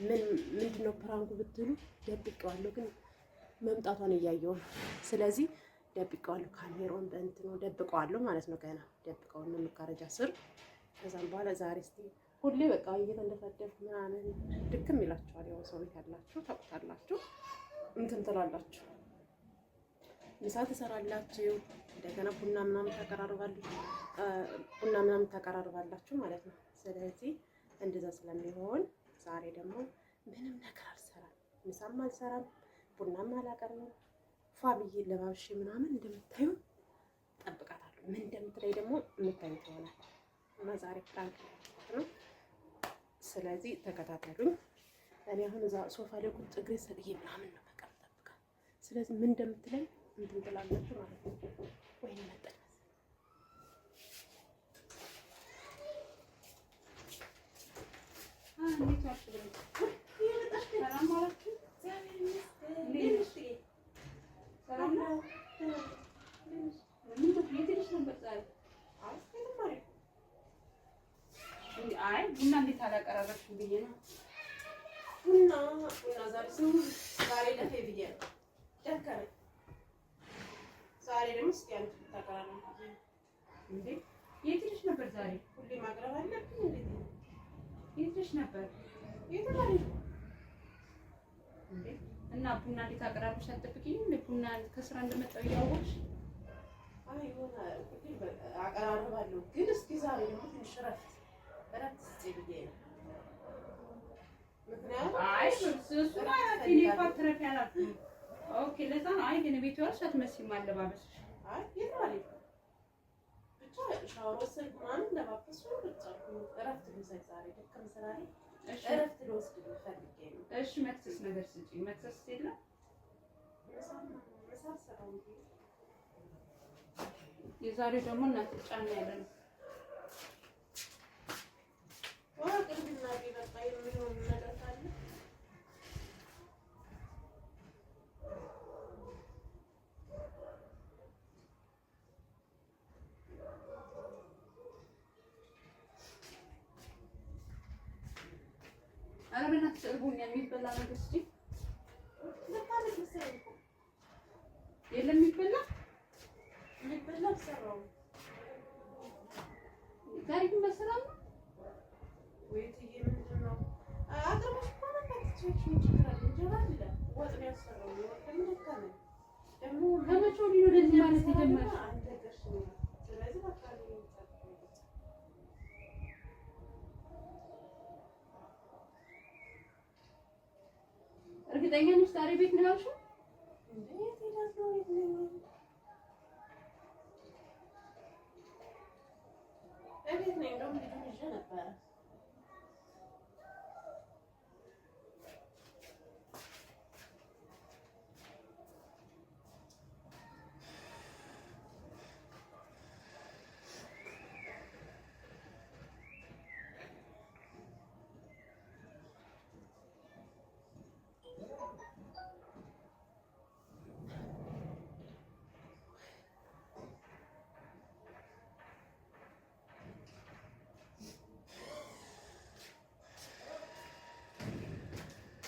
ምንድነው ፕራንኩ ብትሉ ደብቄዋለሁ፣ ግን መምጣቷን እያየሁ ነው። ስለዚህ ደብቄዋለሁ፣ ካሜራውን በእንትኑ ደብቄዋለሁ ማለት ነው። ገና ደብቀው ነው መጋረጃ ስር። ከዛም በኋላ ዛሬ እስቲ ሁሌ በቃ እየተንደፈደፍኩ ምናምን ድክም ይላችኋል። ያው ሰው ቤት ያላችሁ ታውቁታላችሁ፣ እንትን ትላላችሁ፣ ምሳ ትሰራላችሁ፣ እንደገና ቡና ምናምን ታቀራርባላችሁ ማለት ነው። ስለዚህ እንደዛ ስለሚሆን ዛሬ ደግሞ ምንም ነገር አልሰራም፣ ምሳም አልሰራም፣ ቡናም አላቀርብም። ፏ ብዬ ለባብሼ ምናምን እንደምታዩ ጠብቃታለሁ። ምን እንደምትለኝ ደግሞ የምታዩት ይሆናል። እና ዛሬ ፕራንክ ነው። ስለዚህ ተከታተሉኝ። እኔ አሁን እዛ ሶፋ ላይ ቁጭ እግሬ ሰቅዬ ምናምን ነው በቃ ጠብቃት። ስለዚህ ምን እንደምትለኝ እንትን ትላላችሁ ማለት ነው። ወይኔ መጣች ቡና እንዴት አላቀራረብሽም ብዬ ነው። ቡና ዛሬ ለፌ ብዬ ነው ደከመኝ። ዛሬ ደግሞ እስኪ አንቺ ታቀራረብ እንዴ? የት ሄደሽ ነበር ዛሬ? ሁሌ ማቅረብ አለብኝ እንዴ? የት ሄደሽ ነበር? የተባለ እንዴ? እና ቡና እንዴት አቀራረብሽ አትጠብቂኝም? ቡና ከስራ እንደመጣሁ እያወቅሽ? አይ ሆነ ሁሌ አቀራርባለሁ፣ ግን እስኪ ዛሬ ደግሞ ትንሽ እረፍት ስጪ ብዬ ነው። ምክንያቱም አይ እሱማ ቴሌፓት ትረፊያለሽ። ኦኬ ለዛ ነው። አይ ግን ቤት ዋልሽ አትመስይም አለባበስሽ። አይ የተባለ ብቻ ሻወር ወሰድኩ ምናምን ለባበስኩ ብቻ እረፍት ልውሰድ ዛሬ ደከም ስላለ እረፍት ልወስድ ፈልጌ ነው። እሺ መክሰስ ነገር ስጪኝ። መክሰስ የለም? የዛሬው ደግሞ እናት ጫና ያለ ነው። ቅርብና ቢበቃ የሚሆን ነገር ካለ ኧረ በእናትሽ እርቦኛል። የሚበላ ነገር ስጪኝ። የለም የሚበላ ሰራው ዛሬ ግን በሰላም ነው ወይትዬ ምንድን ነው አቅርቦሽ እኮ መጣች። ችግር አለ እንጀራ አለ ወጥ ነው ያሰራው። ደግሞ ከመቼ ወዲህ ነው እንደዚህ ማለት የጀመረሽ? ስለዚህ በቃ እርግጠኛ ነሽ ዛሬ ቤት ነው ያልሽው? እንዴት ሄዳለሁ? የት ነኝ? እቤት ነኝ። እንደውም ልጁን ይዤ ነበረ።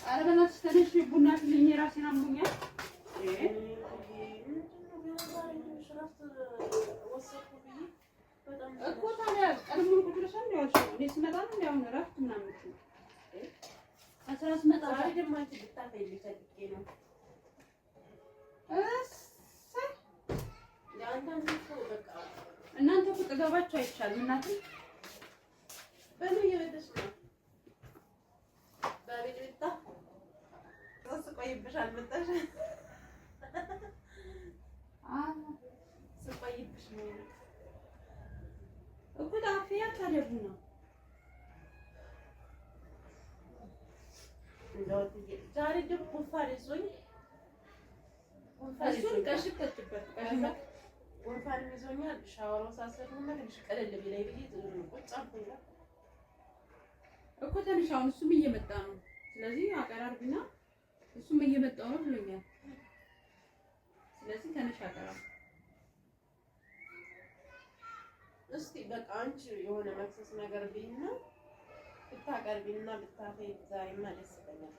ኧረ በእናትሽ ተነሽ ቡና አፍልኝ። እራሴን አሞኛል እኮ። ታዲያ ቀድሞ ቁጭ ብለሽ ነው ያልሽው? እኔ ስመጣ ነው እንዲያው እረፍት ምናምን ነው አስራ ስመጣ ዛሬ ደግሞ አንቺ ልታፈይልኝ ፈልጌ ነው። እሰይ ለአንዳንድ ሰው በቃ እናንተ እኮ ጥገባችሁ አይቻልም። እናቴ በምን እየበለሽ ነው? በቤት ቤታ ስቆይብሻል መጣሽ ስቆይብሽ ነው እኮ ጣፊያ ታደርጉ ነው እንደው ዛሬ ደግሞ ጉንፋን ይዞኝ እሱን ቀሽተሽበት ጉንፋን ይዞኛል። ሻወር ሳሰሩና ትንሽ ቀለል ቢለኝ ብዬ ቁጭ አልኩኝ እኮ ትንሽ አሁን እሱም እየመጣ ነው። ስለዚህ አቀራርብና እሱም እየመጣው ነው ብሎኛል። ስለዚህ ትንሽ አቀራርብ እስቲ በቃ አንቺ የሆነ መክሰስ ነገር ቢይና ብታቀርቢና ብታፈይ ዛሬማ ደስ ይለኛል።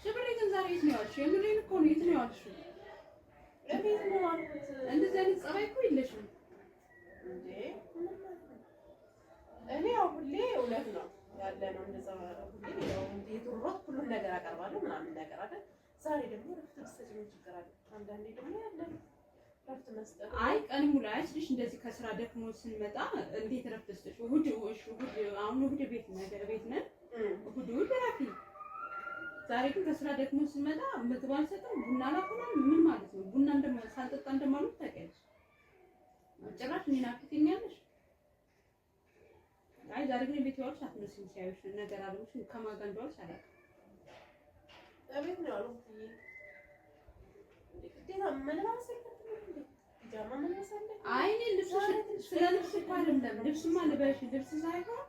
ሽብሬ ግን ዛሬ የት ነው ያልሽው? የምሬን እኮ ነው። የት ነው ያልሽው? እቤት ነው አልኩት። እንደዚህ አይነት ጸባይ እኮ የለሽም እንዴ! እኔ ያው ሁሌ እውነት ነው ያለ ነው እንደዛ ሁሌ ያው እንዴት ሮጥ ሁሉን ነገር አቀርባለሁ ምናምን ነገር አይደል። ዛሬ ደግሞ ረፍት መስጠት ምን ችግር አለ? አንዳንዴ ደግሞ ያለ ረፍት መስጠት። አይ ቀን ሙሉ አይስልሽ እንደዚህ ከስራ ደክሞ ስንመጣ እንዴት ረፍት መስጠት? እሑድ አሁን እሑድ ቤት ነን። እሑድ ረፊ ዛሬ ግን ከስራ ደክሞ ስንመጣ ምግብ አልሰጥም፣ ቡና አላፈላም። ምን ማለት ነው? ቡና ሳልጠጣ እንደማለት ታውቂያለሽ። ጭራሽ እኔን አትይኛለሽ። አይ ዛሬ ግን ቤት ያልሽ አትመስልም። ሲያዩሽ ነገር አለሽ ከማን ጋር እንደዋልሽ አላውቅም። እቤት ነው ያሉት። አይ እኔ ስለ ልብስ እኮ አይደለም። ልብስማ ልበሽ ልብስ ሳይሆን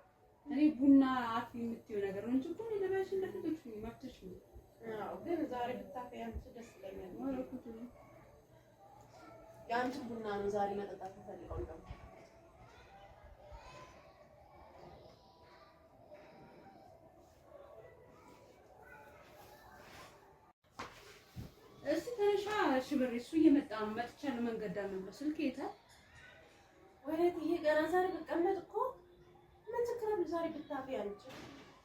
እኔ ቡና አፍ የምትይው ነገር ነው እንጂ እኮ እኔ ልበሽ እንደፈለግሽ መብትሽ ነው። አዎ ግን ዛሬ ብታፈይ አንቺ ደስ ይለኛል። የአንቺን ቡና ነው ዛሬ መጠጣት የምፈልገው እንደው እስቲ ተነሻ ሽብሬ፣ እሱ እየመጣ ነው። መጥቻለሁ። መንገድ ዳር ነው። ስልክ የታል? ወይኔ ገና ዛሬ ብቀመጥ እኮ ምን ችግር አለ? ዛሬ ብታፈይ አንቺ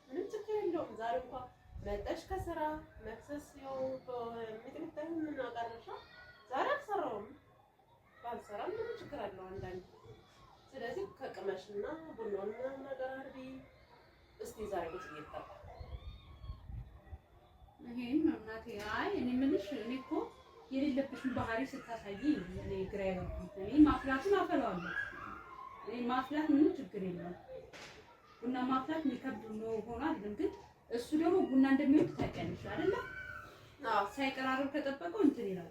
ምንም ችግር የለውም። ዛሬ እንኳን መጠሽ ከስራ መክሰስ ያው ምጥምጣይ ምን አቀረሻ? ዛሬ አልሰራውም። ባልሰራም ምንም ችግር አለው አንዳንዴ። ስለዚህ ከቅመሽና ቡናውን ምናምን ነገር አርቢ እስቲ ዛሬ ቁጭ ይጣጣ ይሄን እናቴ። አይ እኔ የምልሽ እኔ እኮ የሌለብሽን ባህሪ ስታሳይ እኔ ግራ ያገባኝ። እኔ ማፍላቱን አፈላዋለሁ። እኔ ማፍላት ምንም ችግር የለውም። ቡና ማፍላት የሚከብድ ነው ሆኗል። ግን እሱ ደግሞ ቡና እንደሚወድ ታውቂያለሽ አይደለ? አዎ ሳይቀራረብ ከጠበቀው እንትን ይላል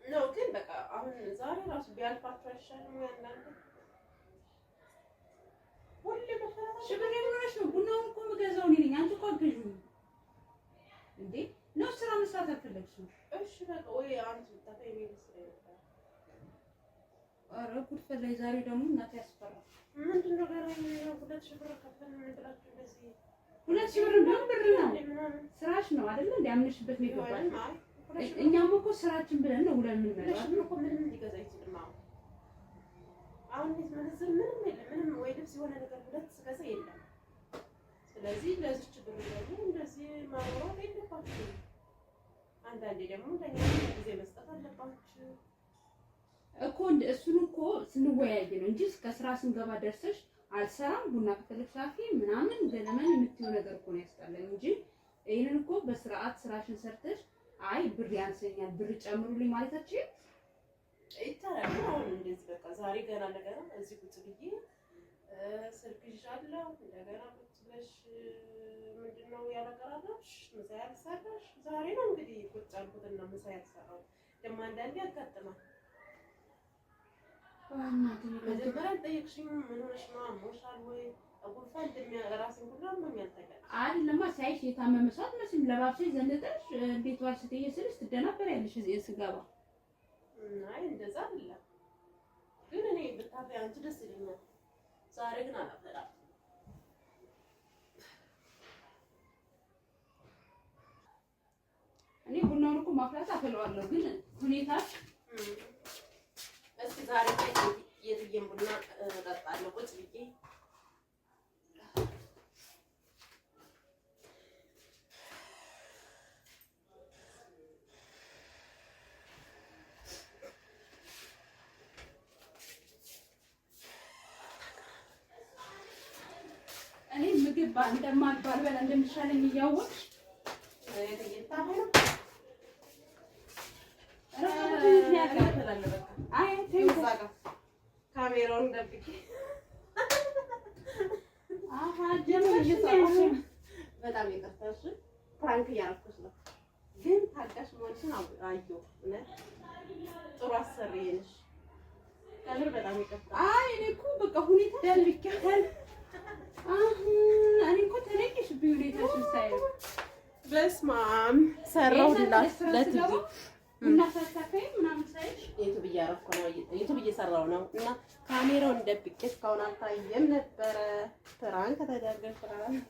ነው። ግን በቃ አሁን ዛሬ ራሱ ቢያልፋቸው አይሻልም? ያንዳንዱ ሁሌ በፈረራ ሽብሬ ብለሽ ነው። ቡናውን እኮ የምገዛው እኔ ነኝ። አንቺ እኮ አትገዢውም እንዴ? ነው ስራ መስራት አልፈለግሽም? እሺ በቃ ወይ አንቺ ብታፈይ ነው ይመስለኝ ነበር። ኧረ ጉድ ፈላኝ ዛሬ ደግሞ እናቴ ያስፈራል። ምንድን ነው ጋር ነው 2000 ብር ከፈልን ብላችሁ እንደዚህ 2000 ብር ነው ብር ነው ስራሽ ነው አይደል? እንደ አምነሽበት ነው ይገባል። እኛም እኮ ስራችን ብለን ነው ብለን ምን ማለት ነው? እኮ ምንም ሊገዛ አይችልም። አሁን ምንዝር ምንም የለም። ምንም ወይ ልብስ የሆነ ነገር ሁለት ስገዛ የለም። ስለዚህ ለዚህ ችግር ደግሞ እንደዚህ ማውራት የለባችሁ። አንዳንዴ ደግሞ ለኛ ጊዜ መስጠት አለባችሁ እኮ። እሱን እኮ ስንወያይ ነው እንጂ ከስራ ስንገባ ደርሰሽ አልሰራም ቡና ከፈለግሽ አፊ ምናምን ገለመን የምትይው ነገር እኮ ነው ያስጠላኝ እንጂ ይሄንን እኮ በስርዓት ስራሽን ሰርተሽ አይ ብር ያንሰኛል ብር ጨምሩልኝ ማለታችሁ ይታረም። አሁን እንደዚህ በቃ ዛሬ ገና ነገር እዚህ ቁጭ ብዬ ስልክ ይዣለሁ። እንደገና ቁጭ ብለሽ ምንድነው ያለቀራራሽ ምሳ ያልሰራሽ? ዛሬ ነው እንግዲህ ቁጭ አልኩትና ምሳ ያልሰራው ደግሞ አንዳንዴ ያጋጥማል። መጀመሪያ ጠየቅሽኝ ምን ሆነሽ ነው? አሞሻል ወይ? ጉንፋን እንደሚያራስን ሁሉ አሞኛል ታውቂያለሽ አይደለማ? ሳይሽ የታመመ ሰው አትመስይም። ለባብሰሽ ዘንጠሽ እንዴት ዋልሽ ስትይ ስልሽ ትደናበሪያለሽ እዚህ ስገባ። አይ እንደዛ አይደለም ግን እኔ ብታፈይ አንቺ ደስ ይለኛል። ዛሬ ግን አላፈላም። እኔ ቡናውን እኮ ማፍላት አፈለዋለሁ ግን ሁኔታሽ እስኪ ዛሬ የትዬን ቡና እጠጣለሁ ቁጭ ብዬ። እኔ ምግብ እንደማልበላ እንደሚሻለኝ እያወቅሽ ካሜራውን ደብቄ በጣም ይቅርታሽ፣ ፕራንክ እያደረኩሽ ነው። ግን ታውቂያለሽ መሆንሽን አየሁ። እውነት ጥሩ አሰሪ ነሽ። ከምር በጣም ይቅርታ። አይ እኔ እኮ በቃ ሁኔታ ደልብኛል። እኔ እኮ ተለየሽብኝ ሁኔታሽን ሳይሆን። በስመ አብ ሰራሁላት ለትዬ ቡና ሳታከይ ምናምን ሳይሽ ዩቲዩብ እያረኩ ነው፣ ዩቲዩብ እየሰራሁ ነው እና ካሜራውን ደብቄ እስካሁን አልታየም ነበረ። ፕራንክ ተደርገን ፕራንክ